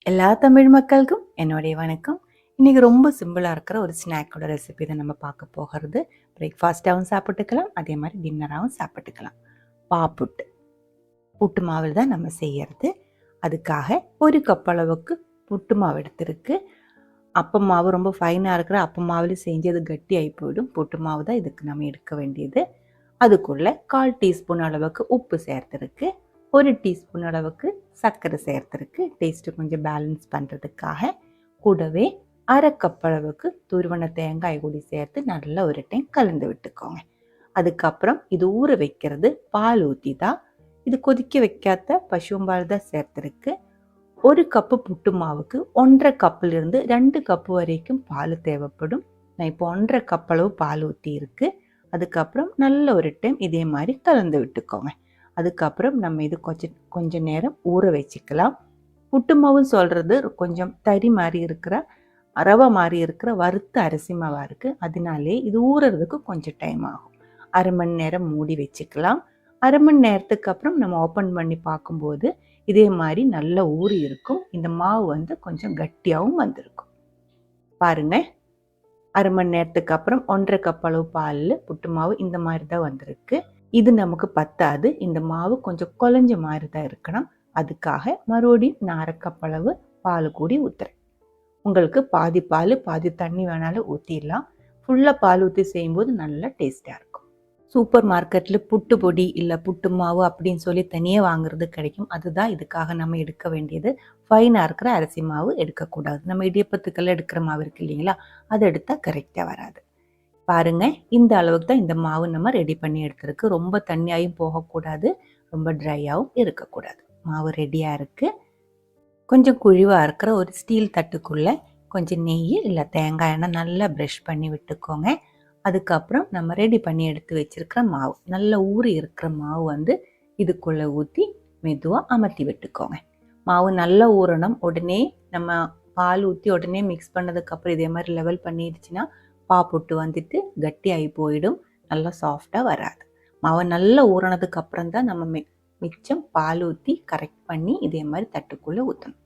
எல்லா தமிழ் மக்களுக்கும் என்னுடைய வணக்கம். இன்றைக்கி ரொம்ப சிம்பிளாக இருக்கிற ஒரு ஸ்நாக்கோட ரெசிபி தான் நம்ம பார்க்க போகிறது. பிரேக்ஃபாஸ்ட்டாகவும் சாப்பிட்டுக்கலாம், அதே மாதிரி டின்னராகவும் சாப்பிட்டுக்கலாம். பாப்புட்டு புட்டு மாவில் தான் நம்ம செய்கிறது. அதுக்காக ஒரு கப் அளவுக்கு புட்டு மாவு எடுத்துருக்கு. அப்பம் மாவு ரொம்ப ஃபைனாக இருக்கிற அப்பம் மாவில் செஞ்சு அது கட்டி ஆகி போயிடும். புட்டு மாவு தான் இதுக்கு நம்ம எடுக்க வேண்டியது. அதுக்குள்ளே 1/4 டீஸ்பூன் அளவுக்கு உப்பு சேர்த்துருக்கு. 1 டீஸ்பூன் அளவுக்கு சர்க்கரை சேர்த்துருக்கு, டேஸ்ட்டு கொஞ்சம் பேலன்ஸ் பண்ணுறதுக்காக. கூடவே 1/2 கப் அளவுக்கு துருவன தேங்காய் கூடி சேர்த்து நல்லா ஒரு டைம் கலந்து விட்டுக்கோங்க. அதுக்கப்புறம் இது ஊற வைக்கிறது பால் ஊற்றி தான். இது கொதிக்க வைக்காத பசும்பால் தான் சேர்த்துருக்கு. 1 கப்பு புட்டு மாவுக்கு 1.5 கப்பிலிருந்து 2 கப்பு வரைக்கும் பால் தேவைப்படும். நான் இப்போ 1.5 கப் அளவு பால் ஊற்றி இருக்கு. அதுக்கப்புறம் நல்ல ஒரு டைம் இதே மாதிரி கலந்து விட்டுக்கோங்க. அதுக்கப்புறம் நம்ம இது கொஞ்சம் நேரம் ஊற வச்சுக்கலாம். புட்டு மாவுன்னு சொல்கிறது கொஞ்சம் தறி மாதிரி இருக்கிற ரவை மாதிரி இருக்கிற வறுத்த அரிசி மாவாக இருக்குது. அதனாலே இது ஊறுறதுக்கு கொஞ்சம் டைம் ஆகும். 1/2 மணி நேரம் மூடி வச்சுக்கலாம். 1/2 மணி நேரத்துக்கு அப்புறம் நம்ம ஓப்பன் பண்ணி பார்க்கும்போது இதே மாதிரி நல்லா ஊறி இருக்கும். இந்த மாவு கொஞ்சம் கட்டியாகவும் வந்திருக்கும். பாருங்கள், 1/2 மணி நேரத்துக்கு அப்புறம் 1.5 கப் அளவு பாலில் புட்டு மாவு இந்த மாதிரி தான் வந்திருக்கு. இது நமக்கு பத்தாது, இந்த மாவு கொஞ்சம் குழஞ்ச மாதிரி தான் இருக்கணும். அதுக்காக மறுபடியும் நான் 1/2 கப் அளவு பால் கூடி ஊற்றுறேன். உங்களுக்கு பாதி பால் பாதி தண்ணி வேணாலும் ஊற்றிடலாம். ஃபுல்லாக பால் ஊற்றி செய்யும்போது நல்லா டேஸ்ட்டாக இருக்கும். சூப்பர் மார்க்கெட்டில் புட்டு பொடி இல்லை புட்டு மாவு அப்படின்னு சொல்லி தனியாக வாங்குறது கிடைக்கும். அதுதான் இதுக்காக நம்ம எடுக்க வேண்டியது. ஃபைனாக இருக்கிற அரிசி மாவு எடுக்கக்கூடாது. நம்ம இடியப்பத்துக்கெல்லாம் எடுக்கிற மாவு இருக்குது இல்லைங்களா, அதை எடுத்தால் கரெக்டாக வராது. பாருங்கள், இந்த அளவுக்கு தான் இந்த மாவு நம்ம ரெடி பண்ணி எடுத்துருக்கு. ரொம்ப தண்ணியாகவும் போகக்கூடாது, ரொம்ப ட்ரையாகவும் இருக்கக்கூடாது. மாவு ரெடியாக இருக்குது. கொஞ்சம் குழிவாக இருக்கிற ஒரு ஸ்டீல் தட்டுக்குள்ளே கொஞ்சம் நெய் இல்லை தேங்காய் எண்ணெய் நல்லா ப்ரஷ் பண்ணி விட்டுக்கோங்க. அதுக்கப்புறம் நம்ம ரெடி பண்ணி எடுத்து வச்சுருக்கிற மாவு, நல்ல ஊறி இருக்கிற மாவு இதுக்குள்ளே ஊற்றி மெதுவாக அமர்த்தி விட்டுக்கோங்க. மாவு நல்லா ஊறணும். உடனே நம்ம பால் ஊற்றி உடனே மிக்ஸ் பண்ணதுக்கப்புறம் இதே மாதிரி லெவல் பண்ணிடுச்சுன்னா பாப்புட்டு கட்டியாகி போயிடும், நல்லா சாஃப்டாக வராது. மாவு நல்லா ஊறினதுக்கு அப்புறம் தான் நம்ம மிச்சம் பால் ஊற்றி கரெக்ட் பண்ணி இதே மாதிரி தட்டுக்குள்ளே ஊற்றணும்.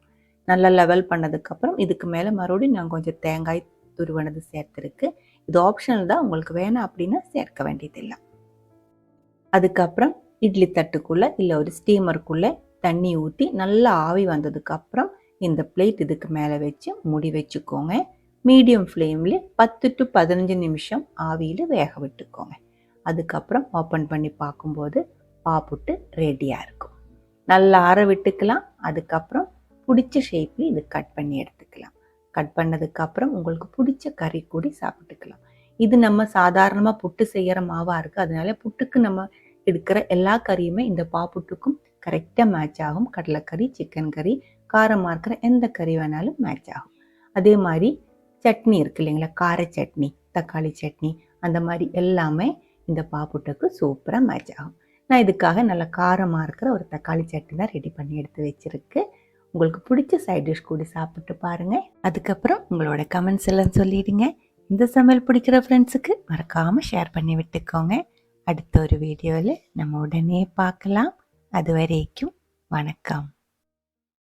நல்லா லெவல் பண்ணதுக்கப்புறம் இதுக்கு மேலே மறுபடியும் நான் கொஞ்சம் தேங்காய் துருவனது சேர்த்துருக்கு. இது ஆப்ஷனல் தான், உங்களுக்கு வேணாம் அப்படின்னா சேர்க்க வேண்டியதில்லை. அதுக்கப்புறம் இட்லி தட்டுக்குள்ளே இல்லை ஒரு ஸ்டீமருக்குள்ளே தண்ணி ஊற்றி நல்லா ஆவி வந்ததுக்கப்புறம் இந்த பிளேட் இதுக்கு மேலே வச்சு மூடி வச்சுக்கோங்க. மீடியம் ஃப்ளேமில் 10 to 15 நிமிஷம் ஆவியில் வேக விட்டுக்கோங்க. அதுக்கப்புறம் ஓப்பன் பண்ணி பார்க்கும்போது பாப்புட்டு ரெடியாக இருக்கும். நல்லா ஆற விட்டுக்கலாம். அதுக்கப்புறம் பிடிச்ச ஷேப்பில் இது கட் பண்ணி எடுத்துக்கலாம். கட் பண்ணதுக்கப்புறம் உங்களுக்கு பிடிச்ச கறி கூடி சாப்பிட்டுக்கலாம். இது நம்ம சாதாரணமாக புட்டு செய்கிற மாவாக இருக்குது. அதனால புட்டுக்கு நம்ம எடுக்கிற எல்லா கறியுமே இந்த பாப்புட்டுக்கும் கரெக்டாக மேட்ச் ஆகும். கடலைக்கறி, சிக்கன் கறி, காரமாக இருக்கிற எந்த கறி வேணாலும் மேட்ச் ஆகும். அதே மாதிரி சட்னி இருக்குது இல்லைங்களா, கார சட்னி, தக்காளி சட்னி, அந்த மாதிரி எல்லாமே இந்த பாப்புட்டுக்கு சூப்பராக மேட்ச் ஆகும். நான் இதுக்காக நல்ல காரமாக இருக்கிற ஒரு தக்காளி சட்னி தான் ரெடி பண்ணி எடுத்து வச்சுருக்கு. உங்களுக்கு பிடிச்ச சைட் டிஷ் கூட சாப்பிட்டு பாருங்கள். அதுக்கப்புறம் உங்களோட கமெண்ட்ஸ் எல்லாம் சொல்லிடுங்க. இந்த சமையல் பிடிக்கிற ஃப்ரெண்ட்ஸுக்கு மறக்காமல் ஷேர் பண்ணி விட்டுக்கோங்க. அடுத்த ஒரு வீடியோவில் நம்ம உடனே பார்க்கலாம். அது வரைக்கும் வணக்கம்.